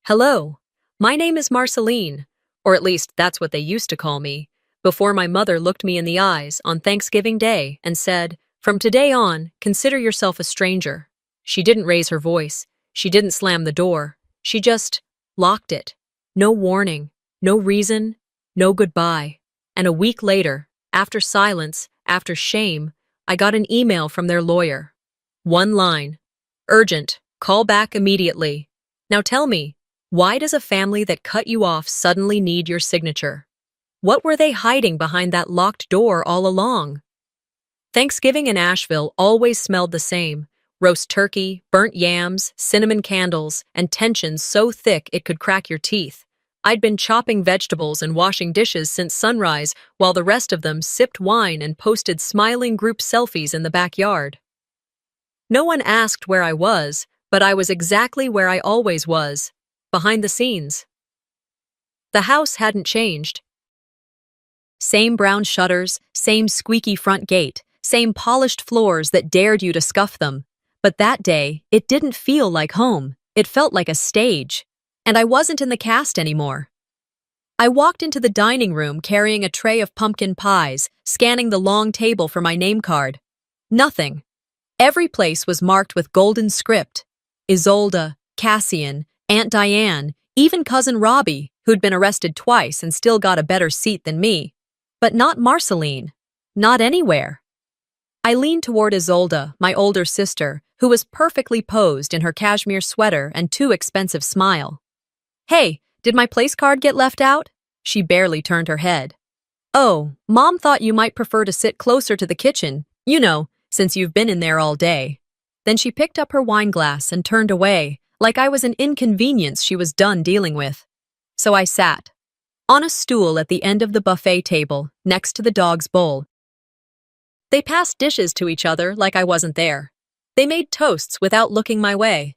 Hello, my name is Marceline, or at least that's what they used to call me, before my mother looked me in the eyes on Thanksgiving Day and said, "From today on, consider yourself a stranger." She didn't raise her voice. She didn't slam the door. She just locked it. No warning, no reason, no goodbye. And a week later, after silence, after shame, I got an email from their lawyer. One line. Urgent. Call back immediately. Now tell me, why does a family that cut you off suddenly need your signature? What were they hiding behind that locked door all along? Thanksgiving in Asheville always smelled the same. Roast turkey, burnt yams, cinnamon candles, and tension so thick it could crack your teeth. I'd been chopping vegetables and washing dishes since sunrise, while the rest of them sipped wine and posted smiling group selfies in the backyard. No one asked where I was, but I was exactly where I always was, behind the scenes. The house hadn't changed. Same brown shutters, same squeaky front gate, same polished floors that dared you to scuff them. But that day, it didn't feel like home. It felt like a stage. And I wasn't in the cast anymore. I walked into the dining room carrying a tray of pumpkin pies, scanning the long table for my name card. Nothing. Every place was marked with golden script. Isolde, Cassian, Aunt Diane, even Cousin Robbie, who'd been arrested twice and still got a better seat than me. But not Marceline. Not anywhere. I leaned toward Isolde, my older sister, who was perfectly posed in her cashmere sweater and too expensive smile. "Hey, did my place card get left out?" She barely turned her head. "Oh, Mom thought you might prefer to sit closer to the kitchen, since you've been in there all day." Then she picked up her wine glass and turned away, like I was an inconvenience she was done dealing with. So I sat, on a stool at the end of the buffet table, next to the dog's bowl. They passed dishes to each other like I wasn't there. They made toasts without looking my way.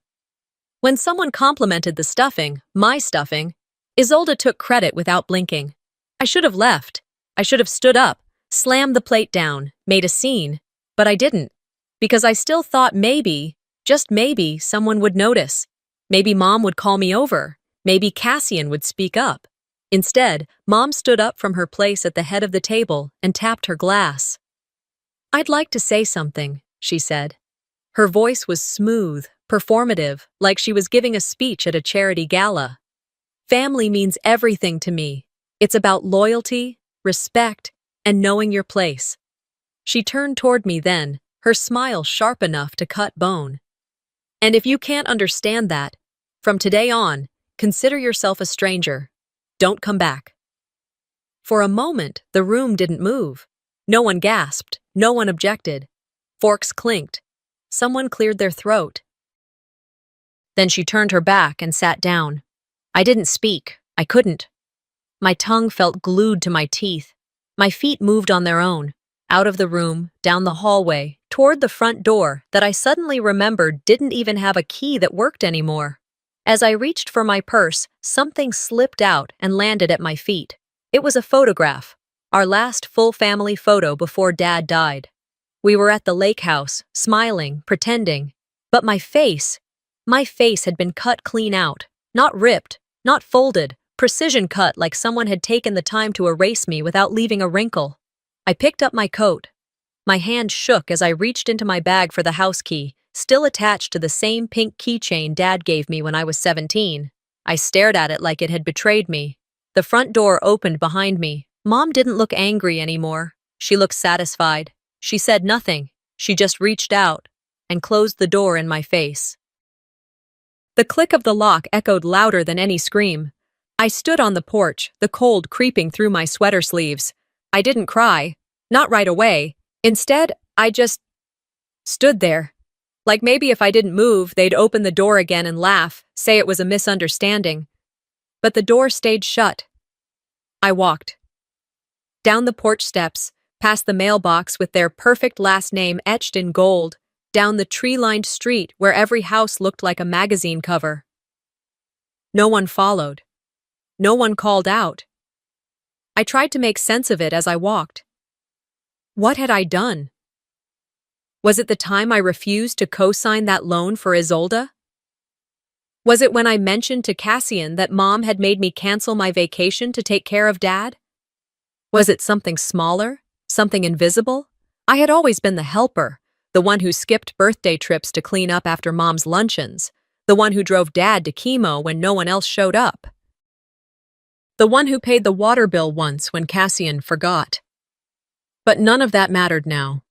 When someone complimented the stuffing, my stuffing, Isolde took credit without blinking. I should have left. I should have stood up, slammed the plate down, made a scene, but I didn't, because I still thought maybe, just maybe, someone would notice. Maybe Mom would call me over. Maybe Cassian would speak up. Instead, Mom stood up from her place at the head of the table and tapped her glass. "I'd like to say something," she said. Her voice was smooth, performative, like she was giving a speech at a charity gala. "Family means everything to me. It's about loyalty, respect, and knowing your place." She turned toward me then, her smile sharp enough to cut bone. "And if you can't understand that, from today on, consider yourself a stranger. Don't come back." For a moment, the room didn't move. No one gasped. No one objected. Forks clinked. Someone cleared their throat. Then she turned her back and sat down. I didn't speak. I couldn't. My tongue felt glued to my teeth. My feet moved on their own, out of the room, down the hallway, toward the front door that I suddenly remembered didn't even have a key that worked anymore. As I reached for my purse, something slipped out and landed at my feet. It was a photograph, our last full family photo before Dad died. We were at the lake house, smiling, pretending. But my face had been cut clean out. Not ripped, not folded, precision cut like someone had taken the time to erase me without leaving a wrinkle. I picked up my coat. My hand shook as I reached into my bag for the house key, still attached to the same pink keychain Dad gave me when I was 17. I stared at it like it had betrayed me. The front door opened behind me. Mom didn't look angry anymore. She looked satisfied. She said nothing. She just reached out and closed the door in my face. The click of the lock echoed louder than any scream. I stood on the porch, the cold creeping through my sweater sleeves. I didn't cry. Not right away. Instead, I just stood there. Like maybe if I didn't move, they'd open the door again and laugh, say it was a misunderstanding. But the door stayed shut. I walked. Down the porch steps, past the mailbox with their perfect last name etched in gold, down the tree-lined street where every house looked like a magazine cover. No one followed. No one called out. I tried to make sense of it as I walked. What had I done? Was it the time I refused to co-sign that loan for Isolde? Was it when I mentioned to Cassian that Mom had made me cancel my vacation to take care of Dad? Was it something smaller? Something invisible? I had always been the helper, the one who skipped birthday trips to clean up after Mom's luncheons, the one who drove Dad to chemo when no one else showed up, the one who paid the water bill once when Cassian forgot. But none of that mattered now.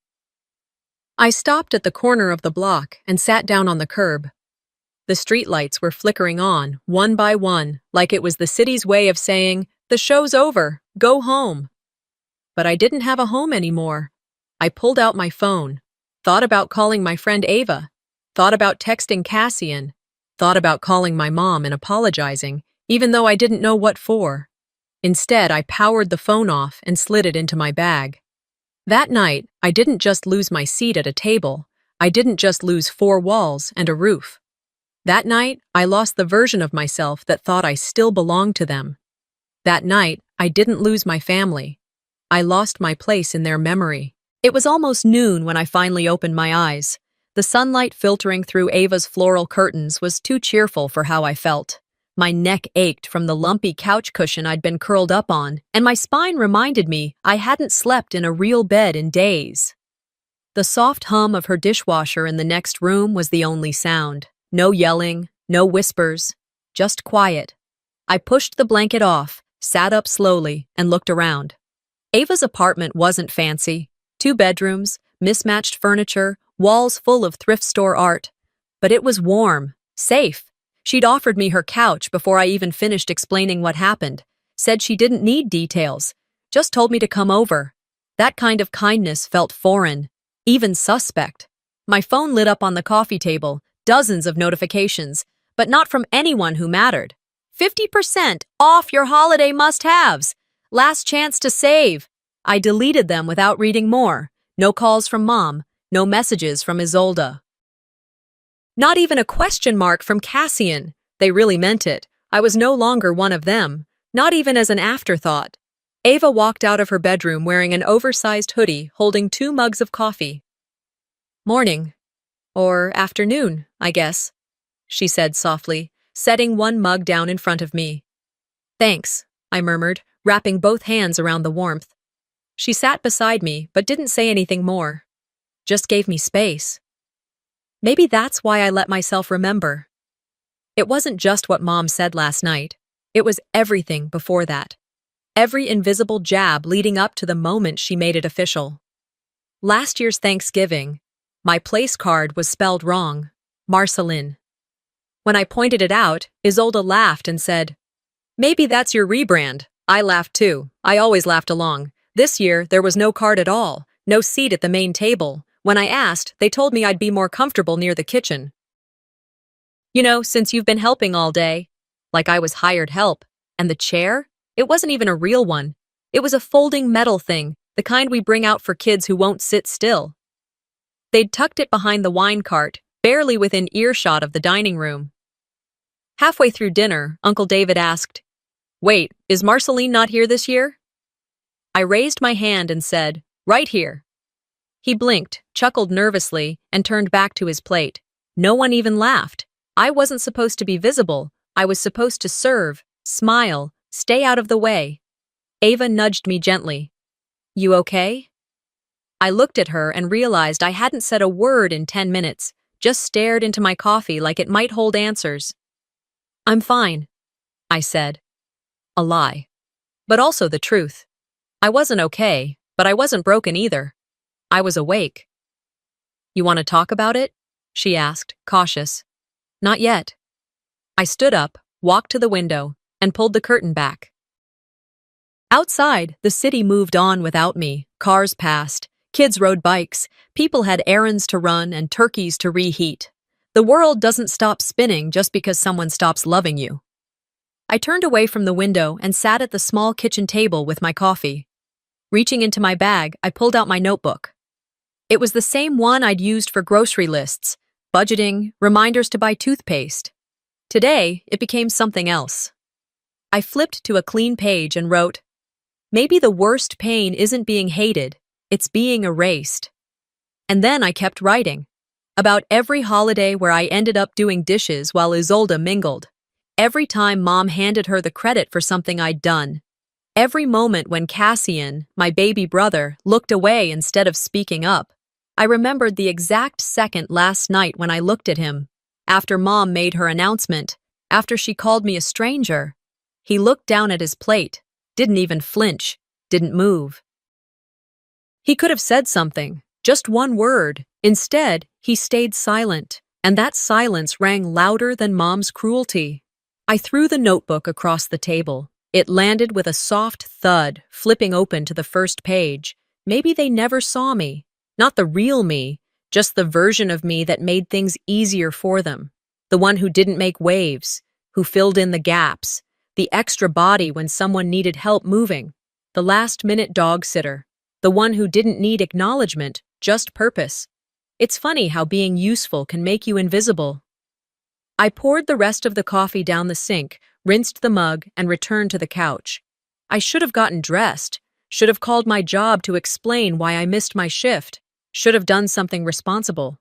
I stopped at the corner of the block and sat down on the curb. The streetlights were flickering on, one by one, like it was the city's way of saying, "The show's over, go home." But I didn't have a home anymore. I pulled out my phone, thought about calling my friend Ava, thought about texting Cassian, thought about calling my mom and apologizing, even though I didn't know what for. Instead, I powered the phone off and slid it into my bag. That night, I didn't just lose my seat at a table. I didn't just lose four walls and a roof. That night, I lost the version of myself that thought I still belonged to them. That night, I didn't lose my family. I lost my place in their memory. It was almost noon when I finally opened my eyes. The sunlight filtering through Ava's floral curtains was too cheerful for how I felt. My neck ached from the lumpy couch cushion I'd been curled up on, and my spine reminded me I hadn't slept in a real bed in days. The soft hum of her dishwasher in the next room was the only sound. No yelling, no whispers, just quiet. I pushed the blanket off, sat up slowly, and looked around. Ava's apartment wasn't fancy. 2 bedrooms, mismatched furniture, walls full of thrift store art. But it was warm, safe. She'd offered me her couch before I even finished explaining what happened, said she didn't need details, just told me to come over. That kind of kindness felt foreign, even suspect. My phone lit up on the coffee table, dozens of notifications, but not from anyone who mattered. 50% off your holiday must-haves. Last chance to save. I deleted them without reading more. No calls from Mom, no messages from Isolde. Not even a question mark from Cassian. They really meant it. I was no longer one of them, not even as an afterthought. Ava walked out of her bedroom wearing an oversized hoodie, holding 2 mugs of coffee. "Morning. Or afternoon, I guess," she said softly, setting one mug down in front of me. "Thanks," I murmured, wrapping both hands around the warmth. She sat beside me, but didn't say anything more. Just gave me space. Maybe that's why I let myself remember. It wasn't just what Mom said last night. It was everything before that. Every invisible jab leading up to the moment she made it official. Last year's Thanksgiving, my place card was spelled wrong, Marceline. When I pointed it out, Isolde laughed and said, "Maybe that's your rebrand." I laughed too. I always laughed along. This year, there was no card at all, no seat at the main table. When I asked, they told me I'd be more comfortable near the kitchen. "You know, since you've been helping all day." Like I was hired help. And the chair? It wasn't even a real one. It was a folding metal thing, the kind we bring out for kids who won't sit still. They'd tucked it behind the wine cart, barely within earshot of the dining room. Halfway through dinner, Uncle David asked, "Wait, is Marceline not here this year?" I raised my hand and said, "Right here." He blinked, chuckled nervously, and turned back to his plate. No one even laughed. I wasn't supposed to be visible. I was supposed to serve, smile, stay out of the way. Ava nudged me gently. "You okay?" I looked at her and realized I hadn't said a word in 10 minutes, just stared into my coffee like it might hold answers. "I'm fine," I said. A lie. But also the truth. I wasn't okay, but I wasn't broken either. I was awake. "You want to talk about it?" she asked, cautious. "Not yet." I stood up, walked to the window, and pulled the curtain back. Outside, the city moved on without me. Cars passed, kids rode bikes, people had errands to run and turkeys to reheat. The world doesn't stop spinning just because someone stops loving you. I turned away from the window and sat at the small kitchen table with my coffee. Reaching into my bag, I pulled out my notebook. It was the same one I'd used for grocery lists, budgeting, reminders to buy toothpaste. Today, it became something else. I flipped to a clean page and wrote, "Maybe the worst pain isn't being hated, it's being erased." And then I kept writing. About every holiday where I ended up doing dishes while Isolde mingled. Every time Mom handed her the credit for something I'd done. Every moment when Cassian, my baby brother, looked away instead of speaking up. I remembered the exact second last night when I looked at him. After Mom made her announcement, after she called me a stranger. He looked down at his plate, didn't even flinch, didn't move. He could have said something, just one word. Instead, he stayed silent, and that silence rang louder than Mom's cruelty. I threw the notebook across the table. It landed with a soft thud, flipping open to the first page. Maybe they never saw me. Not the real me, just the version of me that made things easier for them. The one who didn't make waves, who filled in the gaps, the extra body when someone needed help moving, the last-minute dog sitter, the one who didn't need acknowledgement, just purpose. It's funny how being useful can make you invisible. I poured the rest of the coffee down the sink, rinsed the mug, and returned to the couch. I should have gotten dressed, should have called my job to explain why I missed my shift, should have done something responsible.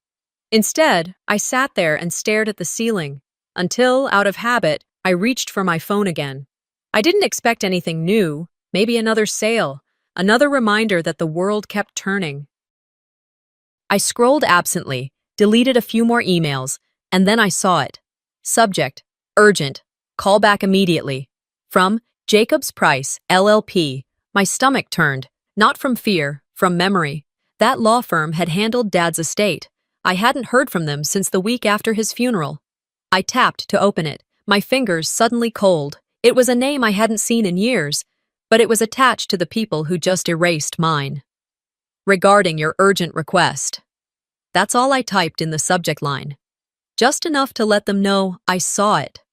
Instead, I sat there and stared at the ceiling, until, out of habit, I reached for my phone again. I didn't expect anything new, maybe another sale, another reminder that the world kept turning. I scrolled absently, deleted a few more emails, and then I saw it. Subject: urgent. Call back immediately. From Jacobs Price, LLP. My stomach turned, not from fear, from memory. That law firm had handled Dad's estate. I hadn't heard from them since the week after his funeral. I tapped to open it, my fingers suddenly cold. It was a name I hadn't seen in years, but it was attached to the people who just erased mine. Regarding your urgent request. That's all I typed in the subject line. Just enough to let them know I saw it.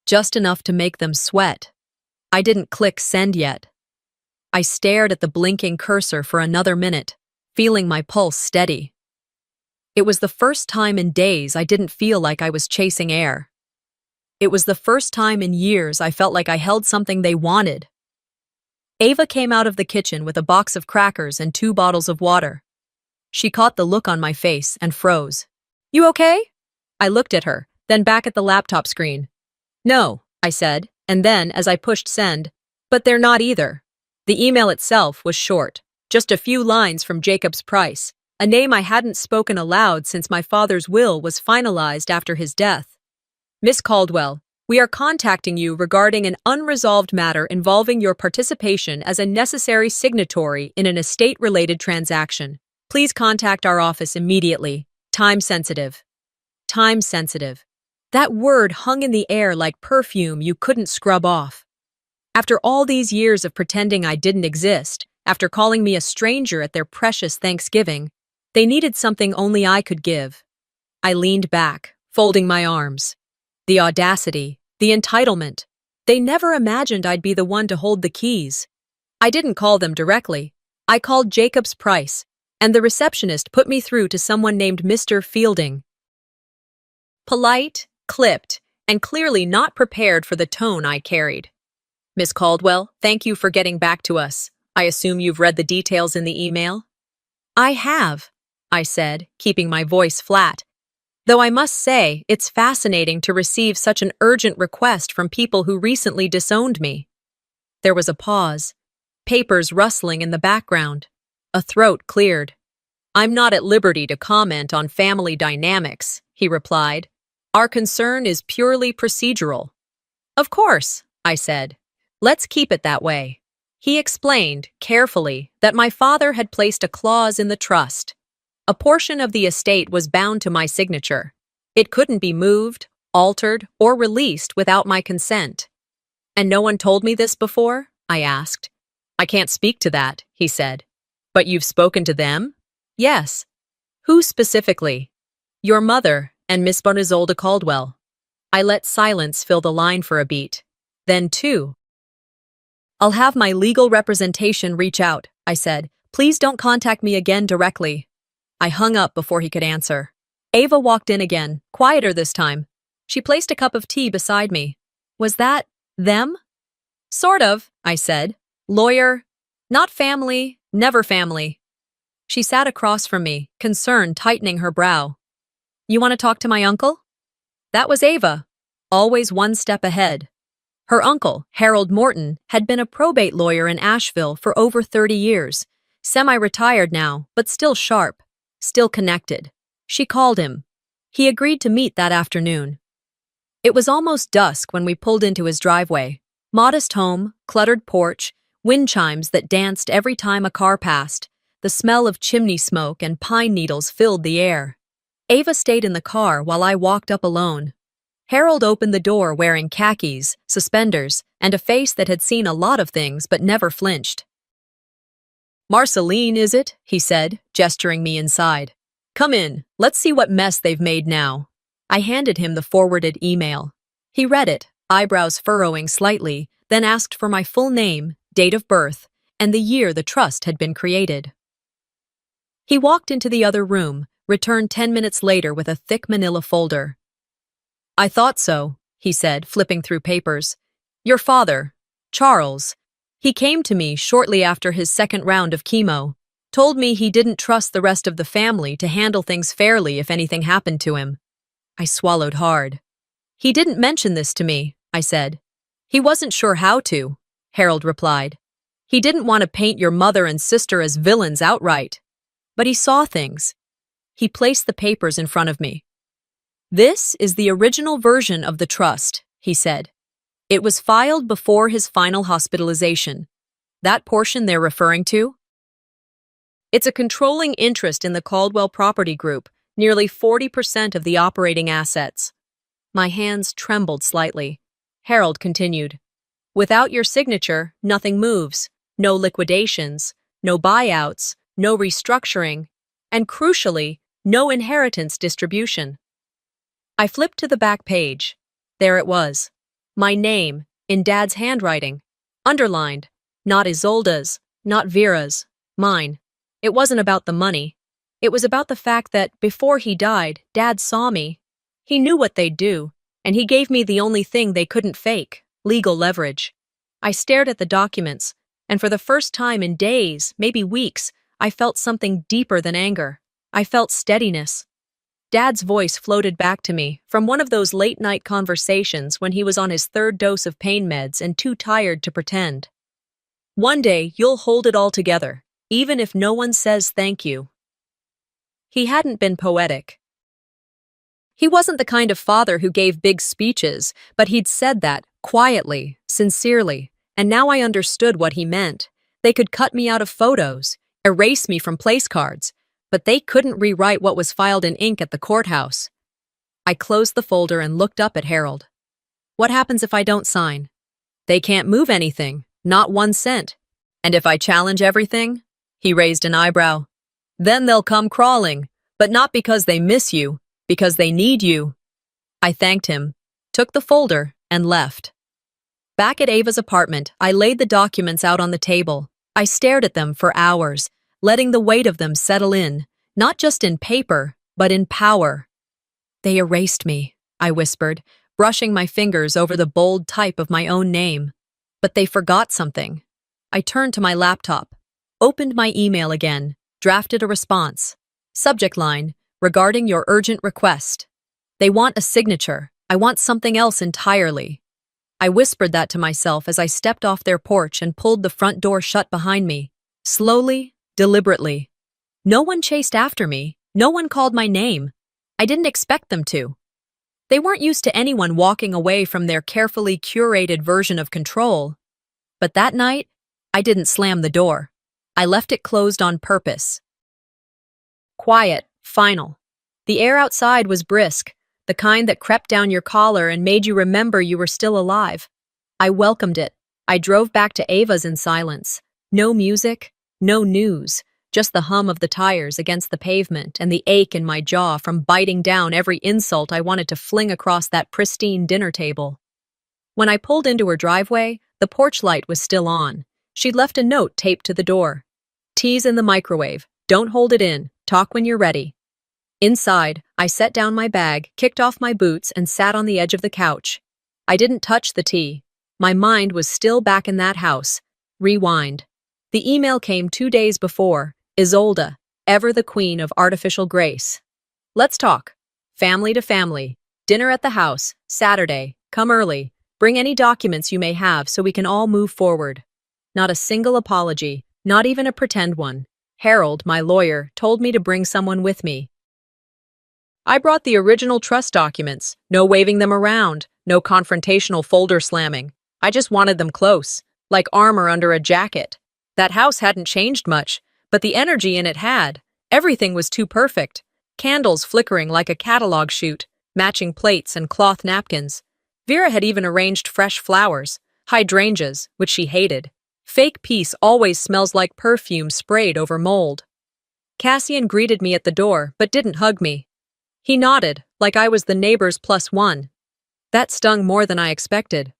Just enough to make them sweat. I didn't click send yet. I stared at the blinking cursor for another minute, feeling my pulse steady. It was the first time in days I didn't feel like I was chasing air. It was the first time in years I felt like I held something they wanted. Ava came out of the kitchen with a box of crackers and 2 bottles of water. She caught the look on my face and froze. "You okay?" I looked at her, then back at the laptop screen. "No," I said, and then, as I pushed send, "But they're not either." The email itself was short, just a few lines from Jacobs Price, a name I hadn't spoken aloud since my father's will was finalized after his death. "Miss Caldwell, we are contacting you regarding an unresolved matter involving your participation as a necessary signatory in an estate-related transaction. Please contact our office immediately. Time sensitive." Time sensitive. That word hung in the air like perfume you couldn't scrub off. After all these years of pretending I didn't exist, after calling me a stranger at their precious Thanksgiving, they needed something only I could give. I leaned back, folding my arms. The audacity, the entitlement. They never imagined I'd be the one to hold the keys. I didn't call them directly. I called Jacobs Price, and the receptionist put me through to someone named Mr. Fielding. Polite, clipped, and clearly not prepared for the tone I carried. "Miss Caldwell, thank you for getting back to us. I assume you've read the details in the email?" "I have," I said, keeping my voice flat. Though I must say, it's fascinating to receive such an urgent request from people who recently disowned me. There was a pause, papers rustling in the background. A throat cleared. "I'm not at liberty to comment on family dynamics," he replied. "Our concern is purely procedural." "Of course," I said. "Let's keep it that way." He explained, carefully, that my father had placed a clause in the trust. A portion of the estate was bound to my signature. It couldn't be moved, altered, or released without my consent. "And no one told me this before?" I asked. "I can't speak to that," he said. "But you've spoken to them?" "Yes." "Who specifically?" "Your mother and Miss Isolde Caldwell." I let silence fill the line for a beat. Then two. "I'll have my legal representation reach out," I said. "Please don't contact me again directly." I hung up before he could answer. Ava walked in again, quieter this time. She placed a cup of tea beside me. "Was that them?" "Sort of," I said. "Lawyer. Not family, never family." She sat across from me, concern tightening her brow. You want to talk to my uncle? That was Ava, always one step ahead. Her uncle, Harold Morton, had been a probate lawyer in Asheville for over 30 years, semi-retired now, but still sharp, still connected. She called him. He agreed to meet that afternoon. It was almost dusk when we pulled into his driveway. Modest home, cluttered porch, wind chimes that danced every time a car passed. The smell of chimney smoke and pine needles filled the air. Ava stayed in the car while I walked up alone. Harold opened the door wearing khakis, suspenders, and a face that had seen a lot of things but never flinched. "Marceline, is it?" he said, gesturing me inside. "Come in, let's see what mess they've made now." I handed him the forwarded email. He read it, eyebrows furrowing slightly, then asked for my full name, date of birth, and the year the trust had been created. He walked into the other room, returned 10 minutes later with a thick manila folder. "I thought so," he said, flipping through papers. "Your father, Charles, he came to me shortly after his second round of chemo, told me he didn't trust the rest of the family to handle things fairly if anything happened to him." I swallowed hard. "He didn't mention this to me," I said. "He wasn't sure how to," Harold replied. "He didn't want to paint your mother and sister as villains outright. But he saw things." He placed the papers in front of me. "This is the original version of the trust," he said. "It was filed before his final hospitalization. That portion they're referring to? It's a controlling interest in the Caldwell Property Group, nearly 40% of the operating assets." My hands trembled slightly. Harold continued. "Without your signature, nothing moves. No liquidations, no buyouts, no restructuring, and crucially, no inheritance distribution." I flipped to the back page. There it was. My name, in Dad's handwriting. Underlined. Not Isolda's, not Vera's, mine. It wasn't about the money. It was about the fact that, before he died, Dad saw me. He knew what they'd do, and he gave me the only thing they couldn't fake, legal leverage. I stared at the documents, and for the first time in days, maybe weeks, I felt something deeper than anger. I felt steadiness. Dad's voice floated back to me from one of those late-night conversations when he was on his third dose of pain meds and too tired to pretend. "One day, you'll hold it all together, even if no one says thank you." He hadn't been poetic. He wasn't the kind of father who gave big speeches, but he'd said that, quietly, sincerely, and now I understood what he meant. They could cut me out of photos, erase me from place cards, but they couldn't rewrite what was filed in ink at the courthouse. I closed the folder and looked up at Harold. "What happens if I don't sign?" "They can't move anything, not 1 cent. And if I challenge everything?" He raised an eyebrow. "Then they'll come crawling, but not because they miss you, because they need you." I thanked him, took the folder, and left. Back at Ava's apartment, I laid the documents out on the table. I stared at them for hours, letting the weight of them settle in, not just in paper, but in power. "They erased me," I whispered, brushing my fingers over the bold type of my own name. "But they forgot something." I turned to my laptop, opened my email again, drafted a response. Subject line, "Regarding your urgent request." They want a signature. I want something else entirely. I whispered that to myself as I stepped off their porch and pulled the front door shut behind me. Slowly, deliberately. No one chased after me. No one called my name. I didn't expect them to. They weren't used to anyone walking away from their carefully curated version of control. But that night, I didn't slam the door. I left it closed on purpose. Quiet, final. The air outside was brisk, the kind that crept down your collar and made you remember you were still alive. I welcomed it. I drove back to Ava's in silence. No music, no news, just the hum of the tires against the pavement and the ache in my jaw from biting down every insult I wanted to fling across that pristine dinner table. When I pulled into her driveway, the porch light was still on. She'd left a note taped to the door. "Tea's in the microwave. Don't hold it in. Talk when you're ready." Inside, I set down my bag, kicked off my boots, and sat on the edge of the couch. I didn't touch the tea. My mind was still back in that house. Rewind. The email came 2 days before. Isolda, ever the queen of artificial grace. "Let's talk. Family to family. Dinner at the house, Saturday. Come early. Bring any documents you may have so we can all move forward. Not a single apology, not even a pretend one. Harold, my lawyer, told me to bring someone with me. I brought the original trust documents. No waving them around, no confrontational folder slamming. I just wanted them close, like armor under a jacket. That house hadn't changed much, but the energy in it had. Everything was too perfect. Candles flickering like a catalog shoot, matching plates and cloth napkins. Vera had even arranged fresh flowers, hydrangeas, which she hated. Fake peace always smells like perfume sprayed over mold. Cassian greeted me at the door, but didn't hug me. He nodded, like I was the neighbor's +1. That stung more than I expected.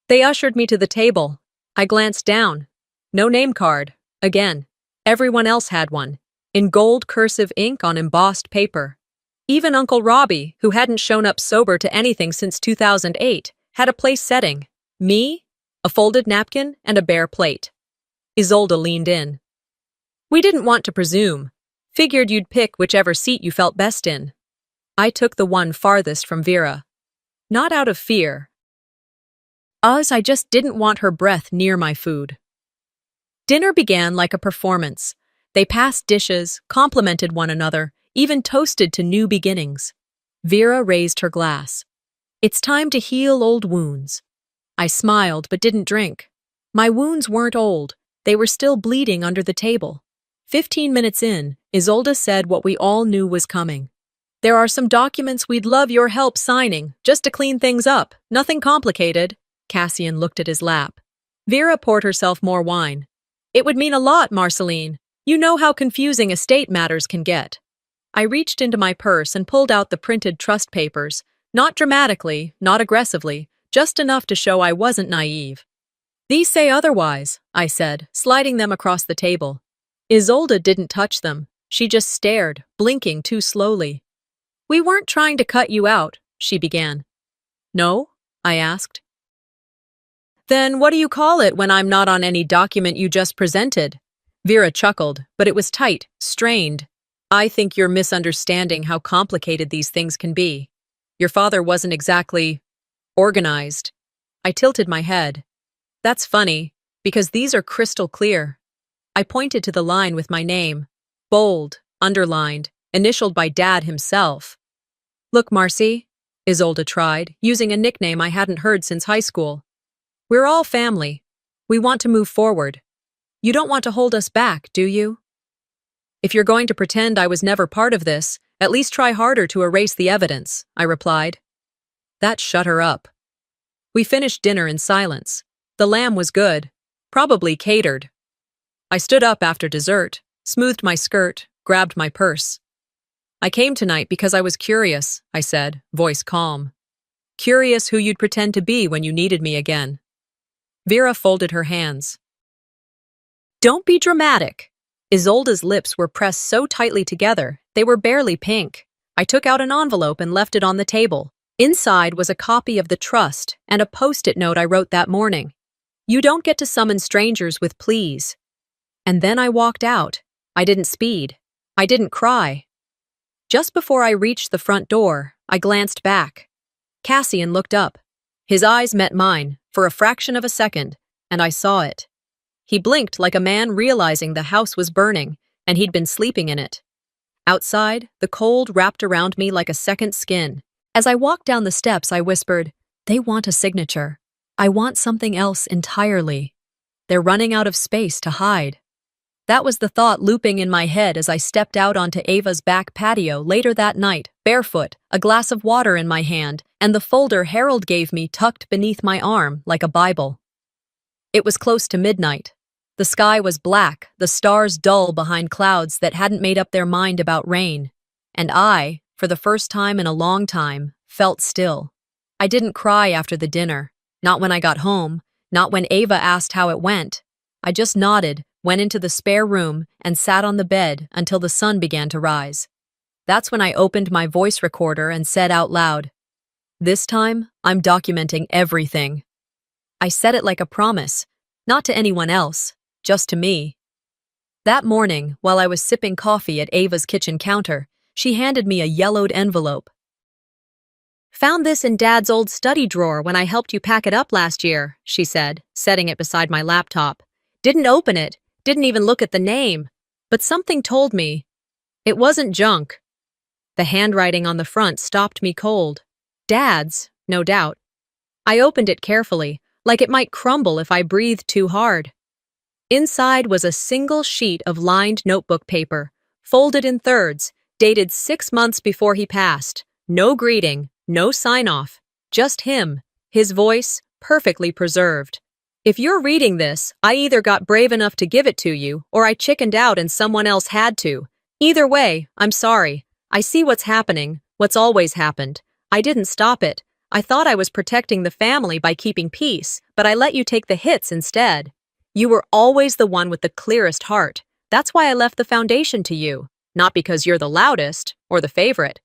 They ushered me to the table. I glanced down. No name card. Again. Everyone else had one. In gold cursive ink on embossed paper. Even Uncle Robbie, who hadn't shown up sober to anything since 2008, had a place setting. Me? A folded napkin and a bare plate. Isolde leaned in. We didn't want to presume. Figured you'd pick whichever seat you felt best in. I took the one farthest from Vera. Not out of fear. I just didn't want her breath near my food. Dinner began like a performance. They passed dishes, complimented one another, even toasted to new beginnings. Vera raised her glass. It's time to heal old wounds. I smiled but didn't drink. My wounds weren't old. They were still bleeding under the table. 15 minutes in, Isolde said what we all knew was coming. There are some documents we'd love your help signing, just to clean things up. Nothing complicated. Cassian looked at his lap. Vera poured herself more wine. It would mean a lot, Marceline. You know how confusing estate matters can get. I reached into my purse and pulled out the printed trust papers. Not dramatically, not aggressively, just enough to show I wasn't naive. These say otherwise, I said, sliding them across the table. Isolde didn't touch them. She just stared, blinking too slowly. We weren't trying to cut you out, she began. No? I asked. Then what do you call it when I'm not on any document you just presented? Vera chuckled, but it was tight, strained. I think you're misunderstanding how complicated these things can be. Your father wasn't exactly organized. I tilted my head. That's funny, because these are crystal clear. I pointed to the line with my name, bold, underlined, initialed by Dad himself. Look, Marcy, Isolde tried, using a nickname I hadn't heard since high school. We're all family. We want to move forward. You don't want to hold us back, do you? If you're going to pretend I was never part of this, at least try harder to erase the evidence, I replied. That shut her up. We finished dinner in silence. The lamb was good, probably catered. I stood up after dessert, smoothed my skirt, grabbed my purse. I came tonight because I was curious, I said, voice calm. Curious who you'd pretend to be when you needed me again. Vera folded her hands. Don't be dramatic. Isolde's lips were pressed so tightly together, they were barely pink. I took out an envelope and left it on the table. Inside was a copy of the trust and a post-it note I wrote that morning. You don't get to summon strangers with please. And then I walked out. I didn't speed. I didn't cry. Just before I reached the front door, I glanced back. Cassian looked up. His eyes met mine, for a fraction of a second, and I saw it. He blinked like a man realizing the house was burning, and he'd been sleeping in it. Outside, the cold wrapped around me like a second skin. As I walked down the steps, I whispered, they want a signature. I want something else entirely. They're running out of space to hide. That was the thought looping in my head as I stepped out onto Ava's back patio later that night, barefoot, a glass of water in my hand, and the folder Harold gave me tucked beneath my arm like a Bible. It was close to midnight. The sky was black, the stars dull behind clouds that hadn't made up their mind about rain. And I, for the first time in a long time, felt still. I didn't cry after the dinner, not when I got home, not when Ava asked how it went. I just nodded, went into the spare room, and sat on the bed until the sun began to rise. That's when I opened my voice recorder and said out loud, this time, I'm documenting everything. I said it like a promise, not to anyone else, just to me. That morning, while I was sipping coffee at Ava's kitchen counter, she handed me a yellowed envelope. Found this in Dad's old study drawer when I helped you pack it up last year, she said, setting it beside my laptop. Didn't open it, didn't even look at the name. But something told me it wasn't junk. The handwriting on the front stopped me cold. Dad's, no doubt. I opened it carefully, like it might crumble if I breathed too hard. Inside was a single sheet of lined notebook paper, folded in thirds, dated 6 months before he passed. No greeting, no sign-off, just him, his voice perfectly preserved. If you're reading this, I either got brave enough to give it to you, or I chickened out and someone else had to. Either way, I'm sorry. I see what's happening, what's always happened. I didn't stop it. I thought I was protecting the family by keeping peace, but I let you take the hits instead. You were always the one with the clearest heart. That's why I left the foundation to you. Not because you're the loudest or the favorite,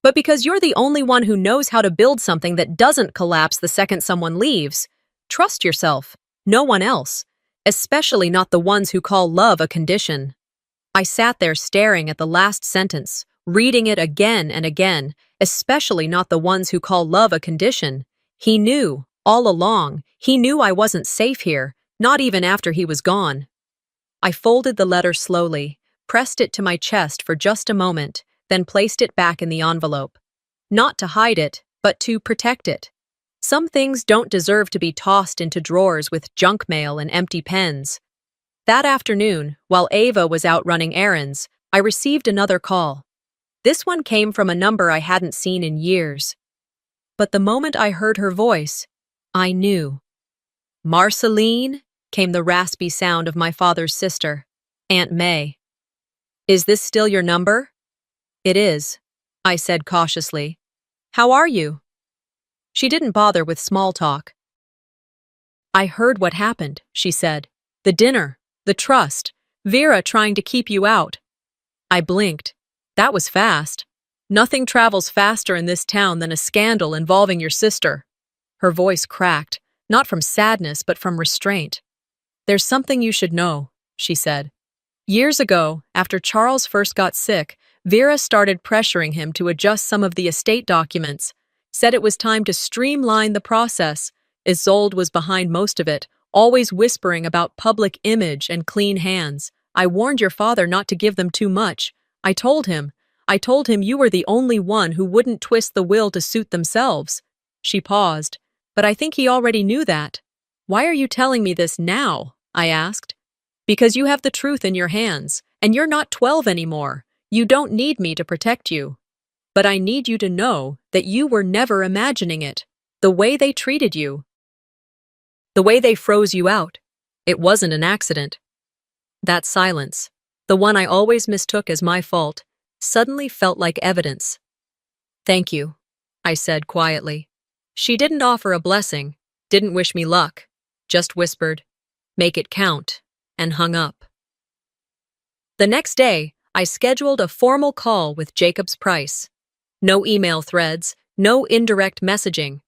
but because you're the only one who knows how to build something that doesn't collapse the second someone leaves. Trust yourself, no one else, especially not the ones who call love a condition. I sat there staring at the last sentence, reading it again and again, especially not the ones who call love a condition. He knew, all along, he knew I wasn't safe here, not even after he was gone. I folded the letter slowly, pressed it to my chest for just a moment, then placed it back in the envelope. Not to hide it, but to protect it. Some things don't deserve to be tossed into drawers with junk mail and empty pens. That afternoon, while Ava was out running errands, I received another call. This one came from a number I hadn't seen in years. But the moment I heard her voice, I knew. "Marceline," came the raspy sound of my father's sister, Aunt May. "Is this still your number?" "It is," I said cautiously. "How are you?" She didn't bother with small talk. "I heard what happened," she said. "The dinner, the trust, Vera trying to keep you out." I blinked. That was fast. Nothing travels faster in this town than a scandal involving your sister. Her voice cracked, not from sadness but from restraint. "There's something you should know," she said. "Years ago, after Charles first got sick, Vera started pressuring him to adjust some of the estate documents, said it was time to streamline the process. Isolde was behind most of it, always whispering about public image and clean hands. I warned your father not to give them too much. I told him you were the only one who wouldn't twist the will to suit themselves." She paused, but I think he already knew that. "Why are you telling me this now?" I asked. "Because you have the truth in your hands, and you're not 12 anymore. You don't need me to protect you. But I need you to know that you were never imagining it. The way they treated you, the way they froze you out, it wasn't an accident." That silence, the one I always mistook as my fault, suddenly felt like evidence. "Thank you," I said quietly. She didn't offer a blessing, didn't wish me luck, just whispered, "Make it count," and hung up. The next day, I scheduled a formal call with Jacob's Price. No email threads, no indirect messaging.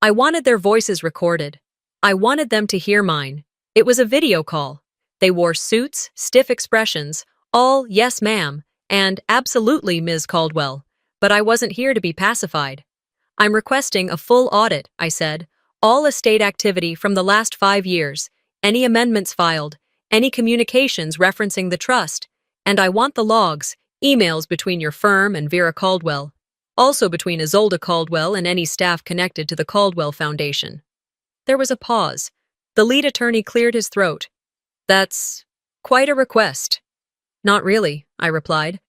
I wanted their voices recorded. I wanted them to hear mine. It was a video call. They wore suits, stiff expressions, all "yes, ma'am," and "absolutely, Ms. Caldwell," but I wasn't here to be pacified. "I'm requesting a full audit," I said. "All estate activity from the last 5 years, any amendments filed, any communications referencing the trust, and I want the logs, emails between your firm and Vera Caldwell, also between Isolde Caldwell and any staff connected to the Caldwell Foundation." There was a pause. The lead attorney cleared his throat. "That's quite a request." "Not really," I replied.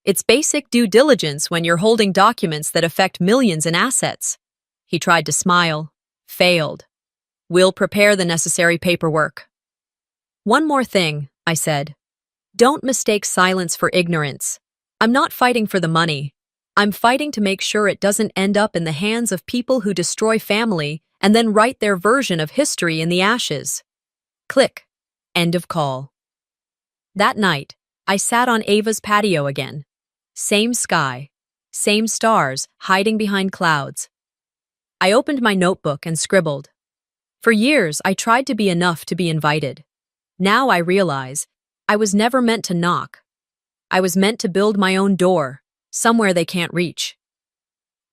"It's basic due diligence when you're holding documents that affect millions in assets." He tried to smile. Failed. "We'll prepare the necessary paperwork." "One more thing," I said. "Don't mistake silence for ignorance. I'm not fighting for the money. I'm fighting to make sure it doesn't end up in the hands of people who destroy family and then write their version of history in the ashes." Click. End of call. That night, I sat on Ava's patio again. Same sky, same stars hiding behind clouds. I opened my notebook and scribbled. For years, I tried to be enough to be invited. Now I realize I was never meant to knock. I was meant to build my own door, somewhere they can't reach.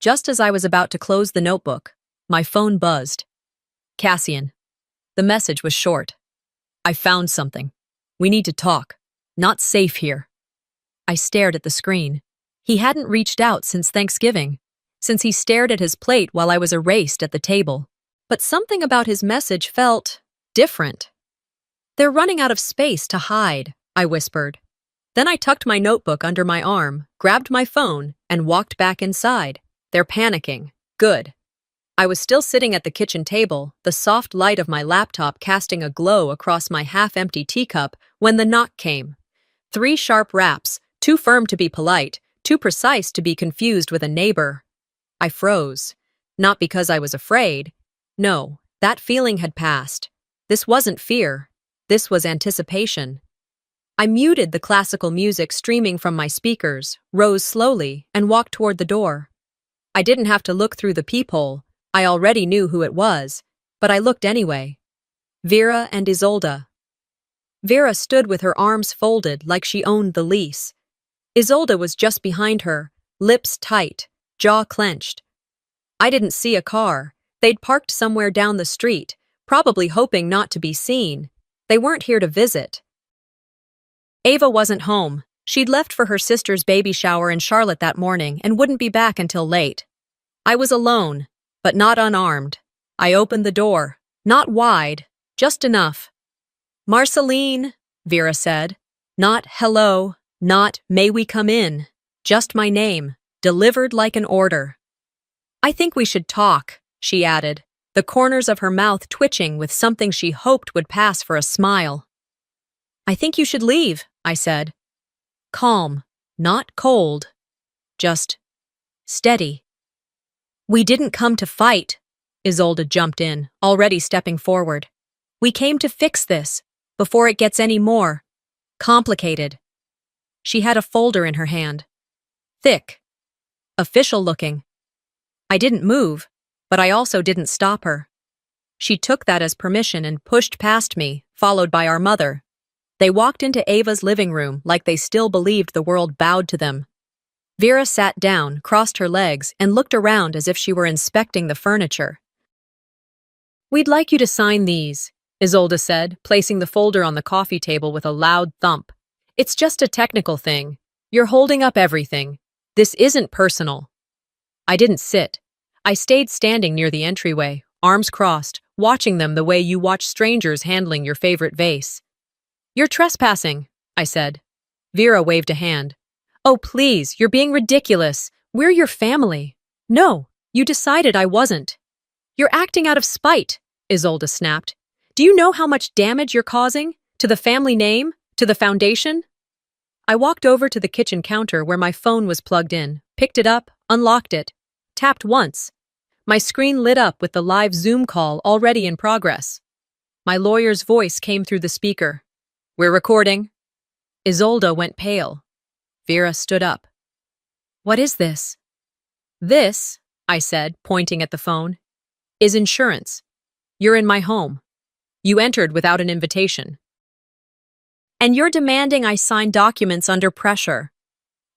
Just as I was about to close the notebook, my phone buzzed. Cassian. The message was short. I found something. We need to talk. Not safe here. I stared at the screen. He hadn't reached out since Thanksgiving, since he stared at his plate while I was erased at the table. But something about his message felt different. They're running out of space to hide, I whispered. Then I tucked my notebook under my arm, grabbed my phone, and walked back inside. They're panicking. Good. I was still sitting at the kitchen table, the soft light of my laptop casting a glow across my half-empty teacup, when the knock came. 3 sharp raps, too firm to be polite, too precise to be confused with a neighbor. I froze. Not because I was afraid. No, that feeling had passed. This wasn't fear. This was anticipation. I muted the classical music streaming from my speakers, rose slowly, and walked toward the door. I didn't have to look through the peephole. I already knew who it was, but I looked anyway. Vera and Isolde. Vera stood with her arms folded like she owned the lease. Isolde was just behind her, lips tight, jaw clenched. I didn't see a car. They'd parked somewhere down the street, probably hoping not to be seen. They weren't here to visit. Ava wasn't home. She'd left for her sister's baby shower in Charlotte that morning and wouldn't be back until late. I was alone, but not unarmed. I opened the door, not wide, just enough. Marceline, Vera said. Not hello, not may we come in. Just my name, delivered like an order. I think we should talk, she added, the corners of her mouth twitching with something she hoped would pass for a smile. I think you should leave, I said. Calm, not cold, just steady. We didn't come to fight, Isolde jumped in, already stepping forward. We came to fix this, before it gets any more complicated. She had a folder in her hand. Thick. Official looking. I didn't move, but I also didn't stop her. She took that as permission and pushed past me, followed by our mother. They walked into Ava's living room like they still believed the world bowed to them. Vera sat down, crossed her legs, and looked around as if she were inspecting the furniture. We'd like you to sign these, Isolde said, placing the folder on the coffee table with a loud thump. It's just a technical thing. You're holding up everything. This isn't personal. I didn't sit. I stayed standing near the entryway, arms crossed, watching them the way you watch strangers handling your favorite vase. You're trespassing, I said. Vera waved a hand. Oh, please, you're being ridiculous. We're your family. No, you decided I wasn't. You're acting out of spite, Isolde snapped. Do you know how much damage you're causing? To the family name? To the foundation? I walked over to the kitchen counter where my phone was plugged in, picked it up, unlocked it, tapped once. My screen lit up with the live Zoom call already in progress. My lawyer's voice came through the speaker. We're recording. Isolde went pale. Vera stood up. What is this? This, I said, pointing at the phone, is insurance. You're in my home. You entered without an invitation. And you're demanding I sign documents under pressure.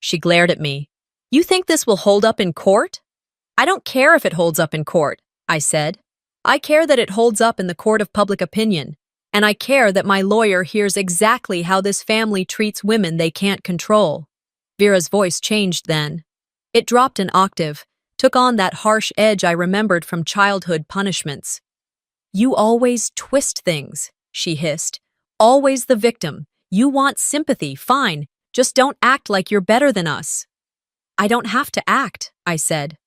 She glared at me. You think this will hold up in court? I don't care if it holds up in court, I said. I care that it holds up in the court of public opinion. And I care that my lawyer hears exactly how this family treats women they can't control. Vera's voice changed then. It dropped an octave, took on that harsh edge I remembered from childhood punishments. You always twist things, she hissed. Always the victim. You want sympathy, fine. Just don't act like you're better than us. I don't have to act, I said.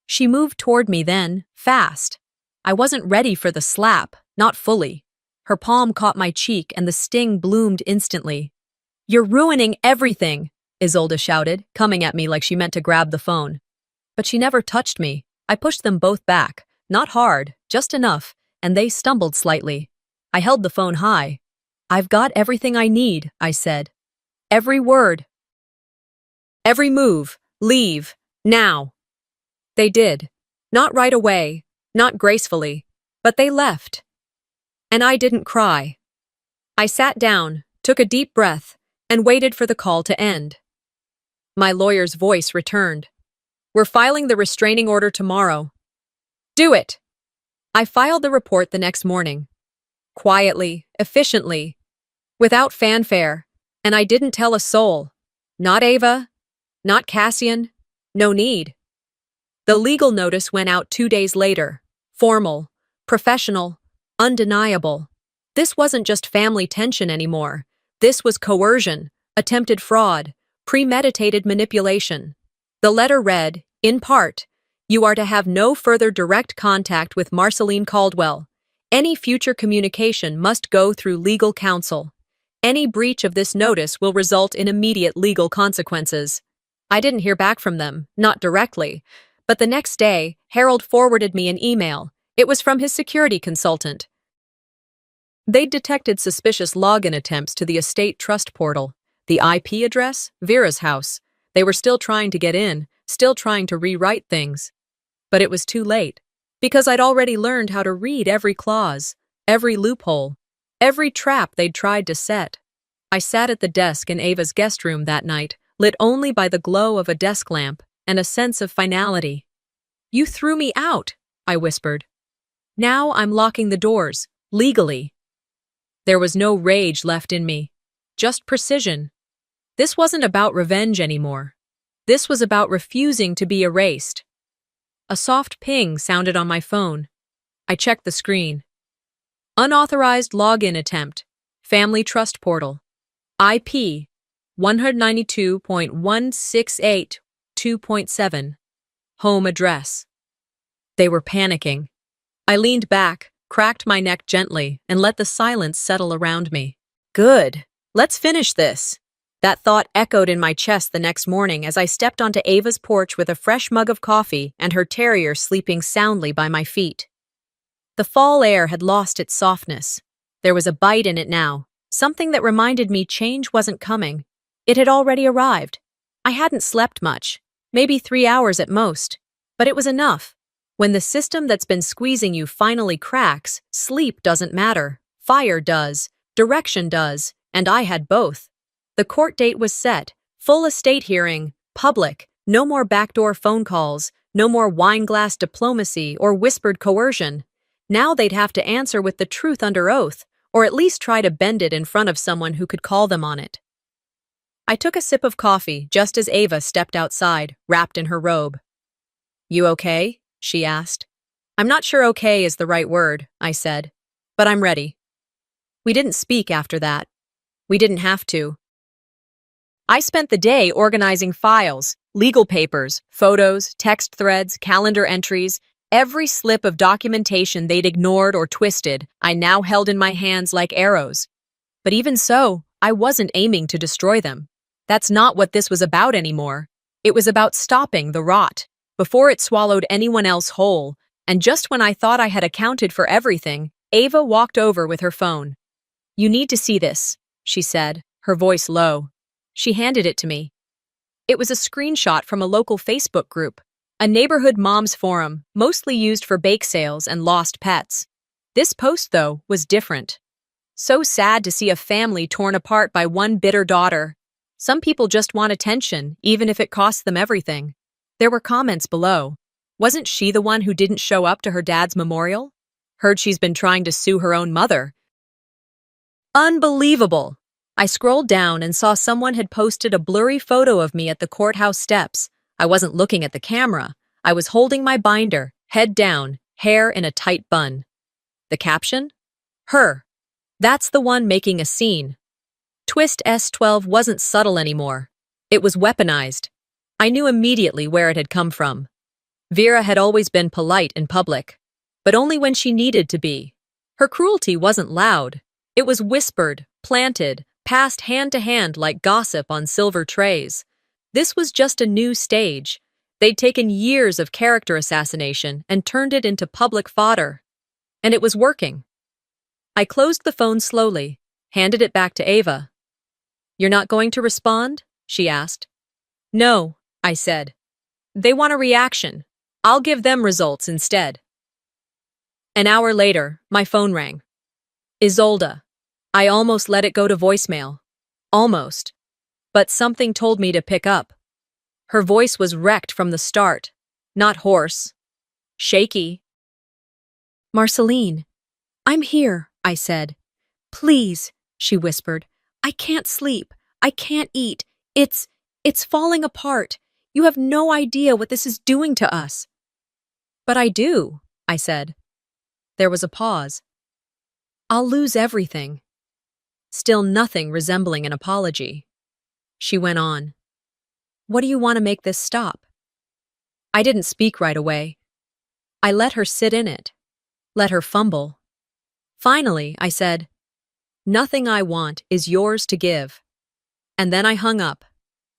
She moved toward me then, fast. I wasn't ready for the slap, not fully. Her palm caught my cheek and the sting bloomed instantly. You're ruining everything, Isolde shouted, coming at me like she meant to grab the phone. But she never touched me. I pushed them both back, not hard, just enough, and they stumbled slightly. I held the phone high. I've got everything I need, I said. Every word. Every move. Leave. Now. They did. Not right away, not gracefully, but they left. And I didn't cry. I sat down, took a deep breath, and waited for the call to end. My lawyer's voice returned. We're filing the restraining order tomorrow. Do it! I filed the report the next morning. Quietly, efficiently, without fanfare, and I didn't tell a soul. Not Ava, not Cassian, no need. The legal notice went out 2 days later. Formal, professional, undeniable. This wasn't just family tension anymore. This was coercion, attempted fraud, premeditated manipulation. The letter read, in part, "You are to have no further direct contact with Marceline Caldwell. Any future communication must go through legal counsel. Any breach of this notice will result in immediate legal consequences." I didn't hear back from them, not directly, but the next day, Harold forwarded me an email. It was from his security consultant. They'd detected suspicious login attempts to the estate trust portal. The IP address? Vera's house. They were still trying to get in, still trying to rewrite things. But it was too late, because I'd already learned how to read every clause, every loophole, every trap they'd tried to set. I sat at the desk in Ava's guest room that night, lit only by the glow of a desk lamp and a sense of finality. "You threw me out," I whispered. "Now I'm locking the doors, legally." There was no rage left in me, just precision. This wasn't about revenge anymore. This was about refusing to be erased. A soft ping sounded on my phone. I checked the screen. Unauthorized login attempt. Family Trust Portal. IP 192.168.2.7. Home address. They were panicking. I leaned back, cracked my neck gently, and let the silence settle around me. Good. Let's finish this. That thought echoed in my chest the next morning as I stepped onto Ava's porch with a fresh mug of coffee and her terrier sleeping soundly by my feet. The fall air had lost its softness. There was a bite in it now, something that reminded me change wasn't coming. It had already arrived. I hadn't slept much, maybe 3 hours at most, but it was enough. When the system that's been squeezing you finally cracks, sleep doesn't matter. Fire does, direction does, and I had both. The court date was set, full estate hearing, public, no more backdoor phone calls, no more wine-glass diplomacy or whispered coercion. Now they'd have to answer with the truth under oath, or at least try to bend it in front of someone who could call them on it. I took a sip of coffee just as Ava stepped outside, wrapped in her robe. "You okay?" she asked. "I'm not sure okay is the right word," I said, "but I'm ready." We didn't speak after that. We didn't have to. I spent the day organizing files, legal papers, photos, text threads, calendar entries. Every slip of documentation they'd ignored or twisted, I now held in my hands like arrows. But even so, I wasn't aiming to destroy them. That's not what this was about anymore. It was about stopping the rot, before it swallowed anyone else whole, and just when I thought I had accounted for everything, Ava walked over with her phone. "You need to see this," she said, her voice low. She handed it to me. It was a screenshot from a local Facebook group, a neighborhood moms forum, mostly used for bake sales and lost pets. This post, though, was different. So sad to see a family torn apart by one bitter daughter. Some people just want attention, even if it costs them everything. There were comments below. Wasn't she the one who didn't show up to her dad's memorial? Heard she's been trying to sue her own mother. Unbelievable! I scrolled down and saw someone had posted a blurry photo of me at the courthouse steps. I wasn't looking at the camera. I was holding my binder, head down, hair in a tight bun. The caption? Her. That's the one making a scene. Twist S12 wasn't subtle anymore. It was weaponized. I knew immediately where it had come from. Vera had always been polite in public, but only when she needed to be. Her cruelty wasn't loud. It was whispered, planted, passed hand to hand like gossip on silver trays. This was just a new stage. They'd taken years of character assassination and turned it into public fodder. And it was working. I closed the phone slowly, handed it back to Ava. "You're not going to respond?" she asked. "No," I said. "They want a reaction. I'll give them results instead." An hour later, my phone rang. Isolde. I almost let it go to voicemail. Almost. But something told me to pick up. Her voice was wrecked from the start, not hoarse, shaky. "Marceline, I'm here," I said. "Please," she whispered. "I can't sleep. I can't eat. It's falling apart. You have no idea what this is doing to us." "But I do," I said. There was a pause. "I'll lose everything." Still nothing resembling an apology. She went on. "What do you want to make this stop?" I didn't speak right away. I let her sit in it, let her fumble. Finally, I said, "Nothing I want is yours to give." And then I hung up.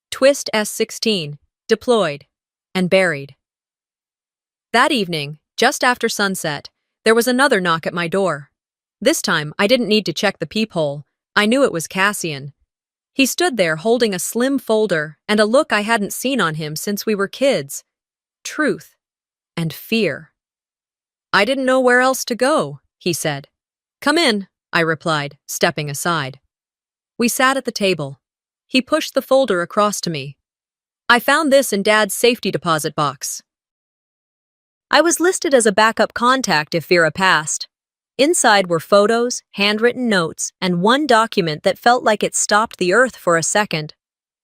Twist S16, deployed, and buried. That evening, just after sunset, there was another knock at my door. This time, I didn't need to check the peephole. I knew it was Cassian. He stood there holding a slim folder and a look I hadn't seen on him since we were kids. Truth and fear. "I didn't know where else to go," he said. "Come in," I replied, stepping aside. We sat at the table. He pushed the folder across to me. "I found this in Dad's safety deposit box." I was listed as a backup contact if Vera passed. Inside were photos, handwritten notes, and one document that felt like it stopped the earth for a second.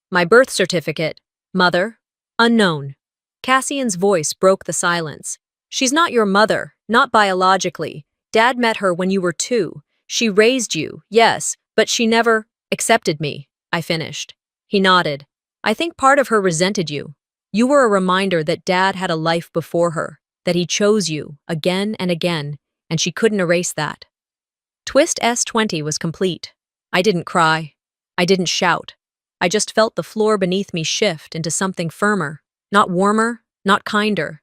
My birth certificate. Mother. Unknown. Cassian's voice broke the silence. "She's not your mother, not biologically. Dad met her when you were 2. She raised you, yes, but she never accepted me," I finished. He nodded. "I think part of her resented you. You were a reminder that Dad had a life before her, that he chose you again and again, and she couldn't erase that." Twist S20 was complete. I didn't cry. I didn't shout. I just felt the floor beneath me shift into something firmer, not warmer, not kinder,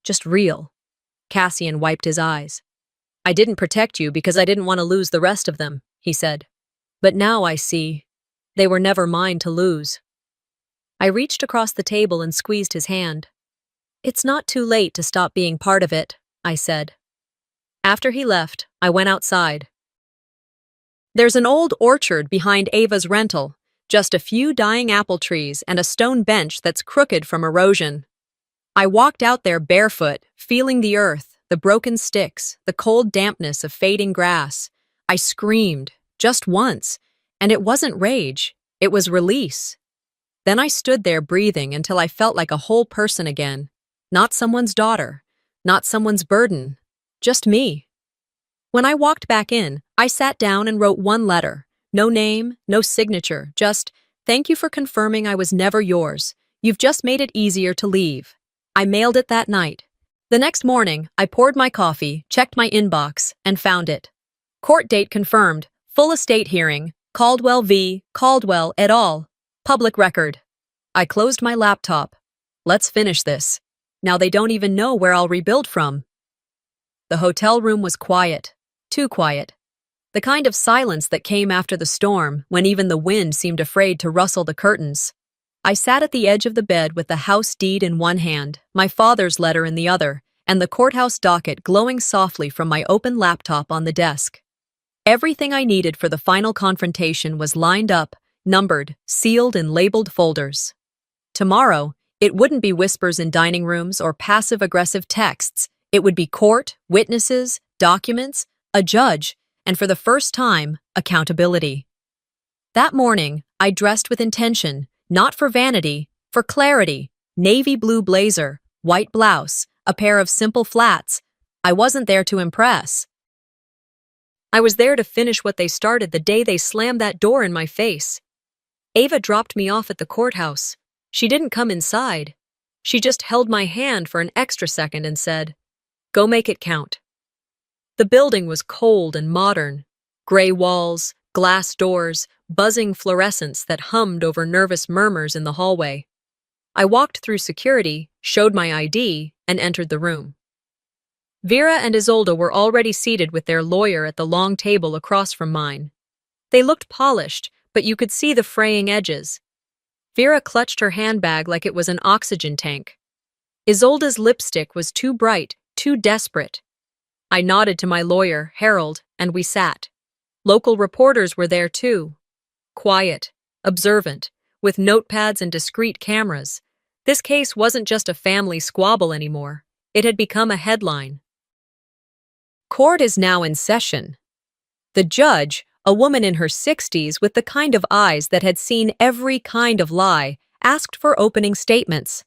just real. Cassian wiped his eyes. "I didn't protect you because I didn't want to lose the rest of them," he said. "But now I see. They were never mine to lose." I reached across the table and squeezed his hand. "It's not too late to stop being part of it," I said. After he left, I went outside. There's an old orchard behind Ava's rental, just a few dying apple trees and a stone bench that's crooked from erosion. I walked out there barefoot, feeling the earth, the broken sticks, the cold dampness of fading grass. I screamed, just once, and it wasn't rage, it was release. Then I stood there breathing until I felt like a whole person again. Not someone's daughter, not someone's burden, just me. When I walked back in, I sat down and wrote one letter. No name, no signature, just, "Thank you for confirming I was never yours. You've just made it easier to leave." I mailed it that night. The next morning, I poured my coffee, checked my inbox, and found it. Court date confirmed, full estate hearing, Caldwell v. Caldwell et al. Public record. I closed my laptop. Let's finish this. Now they don't even know where I'll rebuild from. The hotel room was quiet. Too quiet. The kind of silence that came after the storm, when even the wind seemed afraid to rustle the curtains. I sat at the edge of the bed with the house deed in one hand, my father's letter in the other, and the courthouse docket glowing softly from my open laptop on the desk. Everything I needed for the final confrontation was lined up, numbered, sealed in labeled folders. Tomorrow, it wouldn't be whispers in dining rooms or passive-aggressive texts. It would be court, witnesses, documents, a judge, and for the first time, accountability. That morning, I dressed with intention, not for vanity, for clarity. Navy blue blazer, white blouse, a pair of simple flats. I wasn't there to impress. I was there to finish what they started the day they slammed that door in my face. Ava dropped me off at the courthouse. She didn't come inside. She just held my hand for an extra second and said, "Go make it count." The building was cold and modern. Gray walls, glass doors, buzzing fluorescents that hummed over nervous murmurs in the hallway. I walked through security, showed my ID, and entered the room. Vera and Isolde were already seated with their lawyer at the long table across from mine. They looked polished, but you could see the fraying edges. Vera clutched her handbag like it was an oxygen tank. Isolde's lipstick was too bright, too desperate. I nodded to my lawyer, Harold, and we sat. Local reporters were there too. Quiet, observant, with notepads and discreet cameras. This case wasn't just a family squabble anymore. It had become a headline. Court is now in session. The judge, a woman in her 60s with the kind of eyes that had seen every kind of lie, asked for opening statements.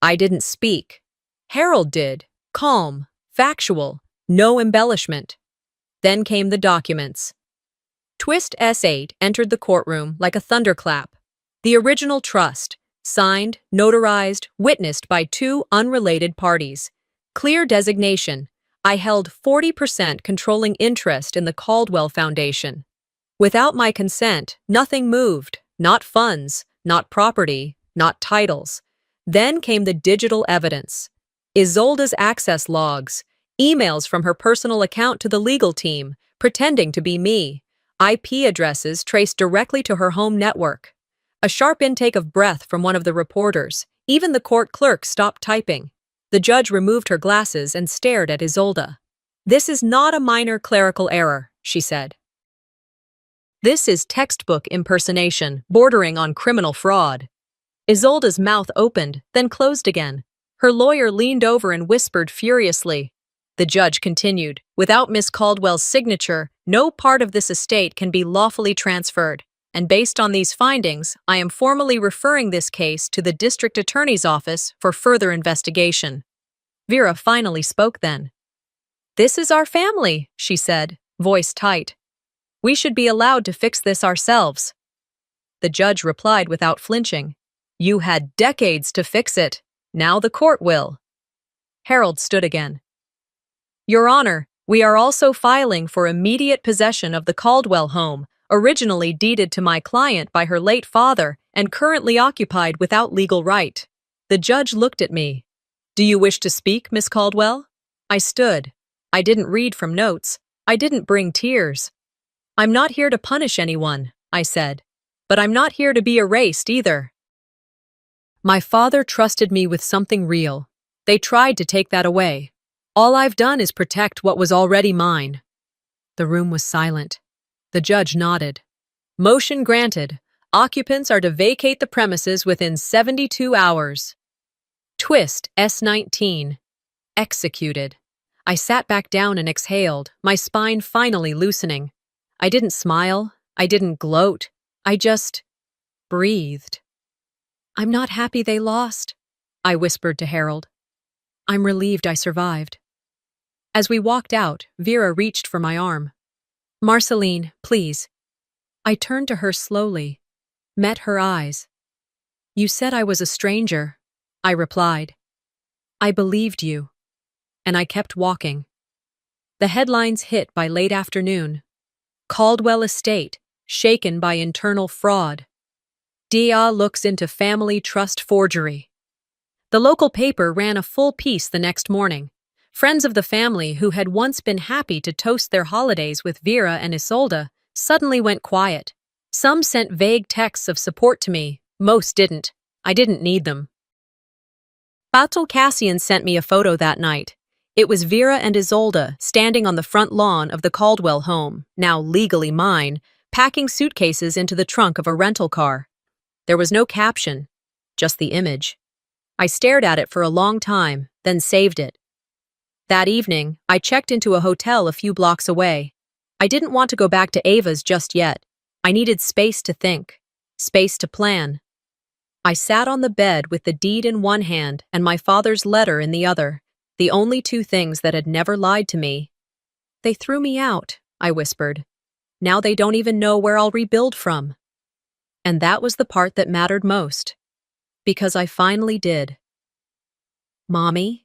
I didn't speak. Harold did, calm, factual, no embellishment. Then came the documents. Twist S8 entered the courtroom like a thunderclap. The original trust, signed, notarized, witnessed by two unrelated parties. Clear designation. I held 40% controlling interest in the Caldwell Foundation. Without my consent, nothing moved, not funds, not property, not titles. Then came the digital evidence. Isolda's access logs, emails from her personal account to the legal team, pretending to be me, IP addresses traced directly to her home network. A sharp intake of breath from one of the reporters. Even the court clerk stopped typing. The judge removed her glasses and stared at Isolda. "This is not a minor clerical error," she said. "This is textbook impersonation, bordering on criminal fraud." Isolda's mouth opened, then closed again. Her lawyer leaned over and whispered furiously. The judge continued, "Without Miss Caldwell's signature, no part of this estate can be lawfully transferred. And based on these findings, I am formally referring this case to the district attorney's office for further investigation." Vera finally spoke then. "This is our family," she said, voice tight. "We should be allowed to fix this ourselves." The judge replied without flinching. "You had decades to fix it. Now the court will." Harold stood again. "Your Honor, we are also filing for immediate possession of the Caldwell home, originally deeded to my client by her late father and currently occupied without legal right." The judge looked at me. "Do you wish to speak, Miss Caldwell?" I stood. I didn't read from notes. I didn't bring tears. "I'm not here to punish anyone," I said. "But I'm not here to be erased either. My father trusted me with something real. They tried to take that away. All I've done is protect what was already mine." The room was silent. The judge nodded. "Motion granted. Occupants are to vacate the premises within 72 hours. Twist S19. Executed." I sat back down and exhaled, my spine finally loosening. I didn't smile. I didn't gloat. I just breathed. "I'm not happy they lost," I whispered to Harold. "I'm relieved I survived." As we walked out, Vera reached for my arm. "Marceline, please." I turned to her slowly, met her eyes. "You said I was a stranger," I replied. "I believed you." And I kept walking. The headlines hit by late afternoon. Caldwell Estate, shaken by internal fraud. Dia looks into family trust forgery. The local paper ran a full piece the next morning. Friends of the family who had once been happy to toast their holidays with Vera and Isolda suddenly went quiet. Some sent vague texts of support to me. Most didn't. I didn't need them. Batul Cassian sent me a photo that night. It was Vera and Isolda standing on the front lawn of the Caldwell home, now legally mine, packing suitcases into the trunk of a rental car. There was no caption, just the image. I stared at it for a long time, then saved it. That evening, I checked into a hotel a few blocks away. I didn't want to go back to Ava's just yet. I needed space to think, space to plan. I sat on the bed with the deed in one hand and my father's letter in the other, the only two things that had never lied to me. "They threw me out," I whispered. "Now they don't even know where I'll rebuild from." And that was the part that mattered most. Because I finally did. "Mommy?"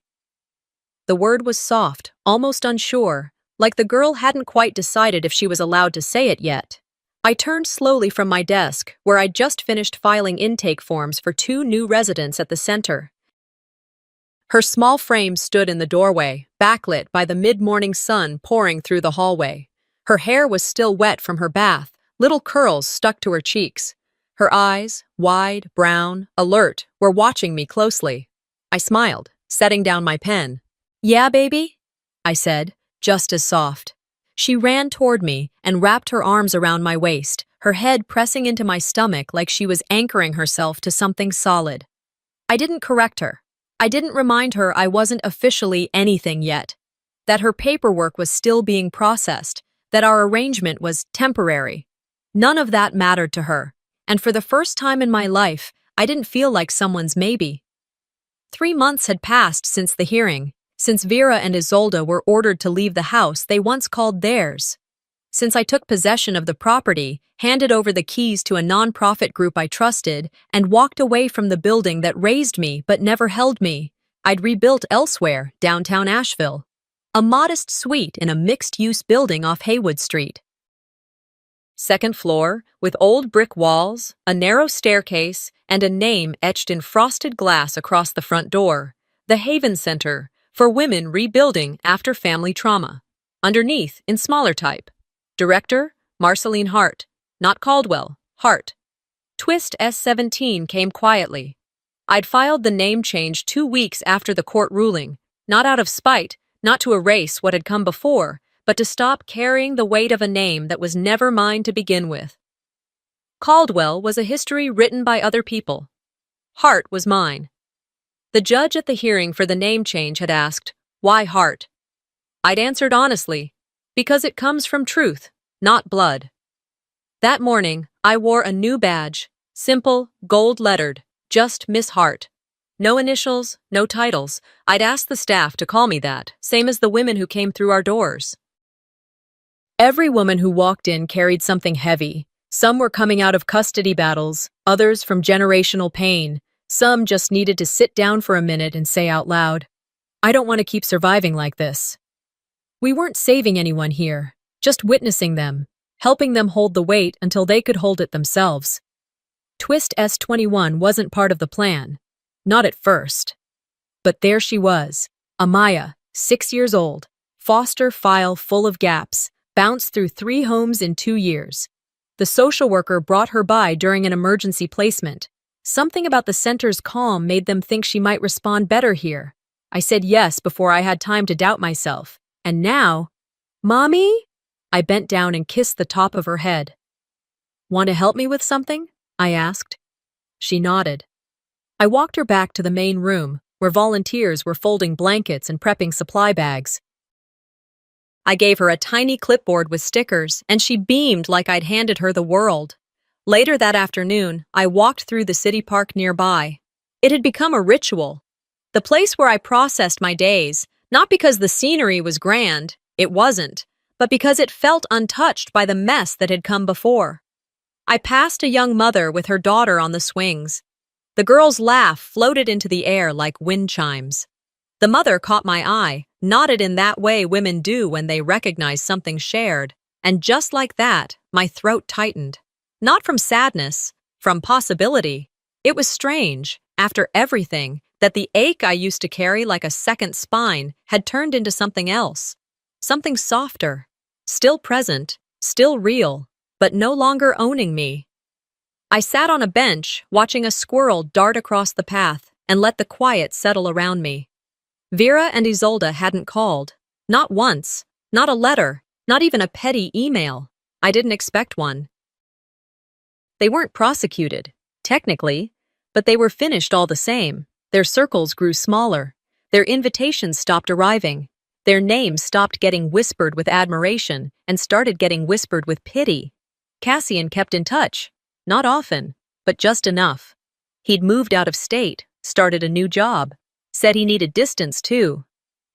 The word was soft, almost unsure, like the girl hadn't quite decided if she was allowed to say it yet. I turned slowly from my desk, where I'd just finished filing intake forms for 2 new residents at the center. Her small frame stood in the doorway, backlit by the mid-morning sun pouring through the hallway. Her hair was still wet from her bath, little curls stuck to her cheeks. Her eyes, wide, brown, alert, were watching me closely. I smiled, setting down my pen. "Yeah, baby?" I said, just as soft. She ran toward me and wrapped her arms around my waist, her head pressing into my stomach like she was anchoring herself to something solid. I didn't correct her. I didn't remind her I wasn't officially anything yet, that her paperwork was still being processed, that our arrangement was temporary. None of that mattered to her, and for the first time in my life, I didn't feel like someone's maybe. 3 months had passed since the hearing, since Vera and Isolde were ordered to leave the house they once called theirs. Since I took possession of the property, handed over the keys to a nonprofit group I trusted, and walked away from the building that raised me but never held me, I'd rebuilt elsewhere, downtown Asheville. A modest suite in a mixed-use building off Haywood Street. Second floor, with old brick walls, a narrow staircase, and a name etched in frosted glass across the front door. The Haven Center, for women rebuilding after family trauma. Underneath, in smaller type. Director, Marceline Hart. Not Caldwell, Hart. Twist S17 came quietly. I'd filed the name change 2 weeks after the court ruling, not out of spite, not to erase what had come before, but to stop carrying the weight of a name that was never mine to begin with. Caldwell was a history written by other people. Hart was mine. The judge at the hearing for the name change had asked, "Why Hart?" I'd answered honestly, because it comes from truth, not blood. That morning, I wore a new badge, simple, gold-lettered, just Miss Hart. No initials, no titles. I'd asked the staff to call me that, same as the women who came through our doors. Every woman who walked in carried something heavy. Some were coming out of custody battles, others from generational pain. Some just needed to sit down for a minute and say out loud, "I don't want to keep surviving like this." We weren't saving anyone here, just witnessing them, helping them hold the weight until they could hold it themselves. Twist S21 wasn't part of the plan. Not at first. But there she was, Amaya, 6 years old, foster file full of gaps, bounced through 3 homes in 2 years. The social worker brought her by during an emergency placement. Something about the center's calm made them think she might respond better here. I said yes before I had time to doubt myself. And now, "Mommy?" I bent down and kissed the top of her head. "Want to help me with something?" I asked. She nodded. I walked her back to the main room, where volunteers were folding blankets and prepping supply bags. I gave her a tiny clipboard with stickers, and she beamed like I'd handed her the world. Later that afternoon, I walked through the city park nearby. It had become a ritual. The place where I processed my days, not because the scenery was grand, it wasn't, but because it felt untouched by the mess that had come before. I passed a young mother with her daughter on the swings. The girl's laugh floated into the air like wind chimes. The mother caught my eye, nodded in that way women do when they recognize something shared, and just like that, my throat tightened. Not from sadness, from possibility. It was strange, after everything, that the ache I used to carry like a second spine had turned into something else. Something softer, still present, still real, but no longer owning me. I sat on a bench, watching a squirrel dart across the path, and let the quiet settle around me. Vera and Isolde hadn't called. Not once. Not a letter. Not even a petty email. I didn't expect one. They weren't prosecuted, technically, but they were finished all the same. Their circles grew smaller. Their invitations stopped arriving. Their names stopped getting whispered with admiration and started getting whispered with pity. Cassian kept in touch. Not often, but just enough. He'd moved out of state, started a new job. Said he needed distance, too.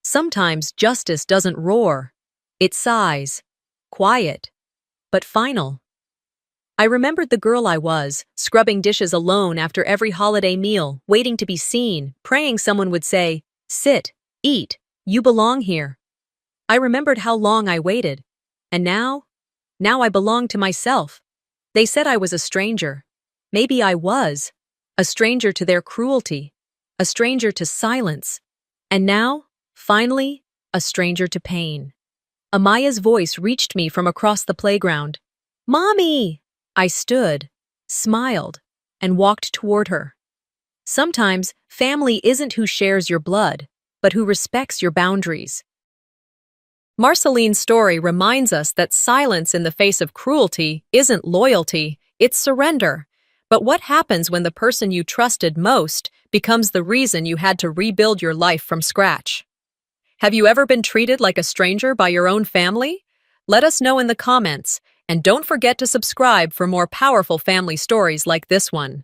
Sometimes justice doesn't roar. It sighs. Quiet. But final. I remembered the girl I was, scrubbing dishes alone after every holiday meal, waiting to be seen, praying someone would say, "Sit, eat, you belong here." I remembered how long I waited. And now I belonged to myself. They said I was a stranger. Maybe I was. A stranger to their cruelty. A stranger to silence. And now, finally, a stranger to pain. Amaya's voice reached me from across the playground. "Mommy!" I stood, smiled, and walked toward her. Sometimes, family isn't who shares your blood, but who respects your boundaries. Marceline's story reminds us that silence in the face of cruelty isn't loyalty, it's surrender. But what happens when the person you trusted most becomes the reason you had to rebuild your life from scratch? Have you ever been treated like a stranger by your own family? Let us know in the comments, and don't forget to subscribe for more powerful family stories like this one.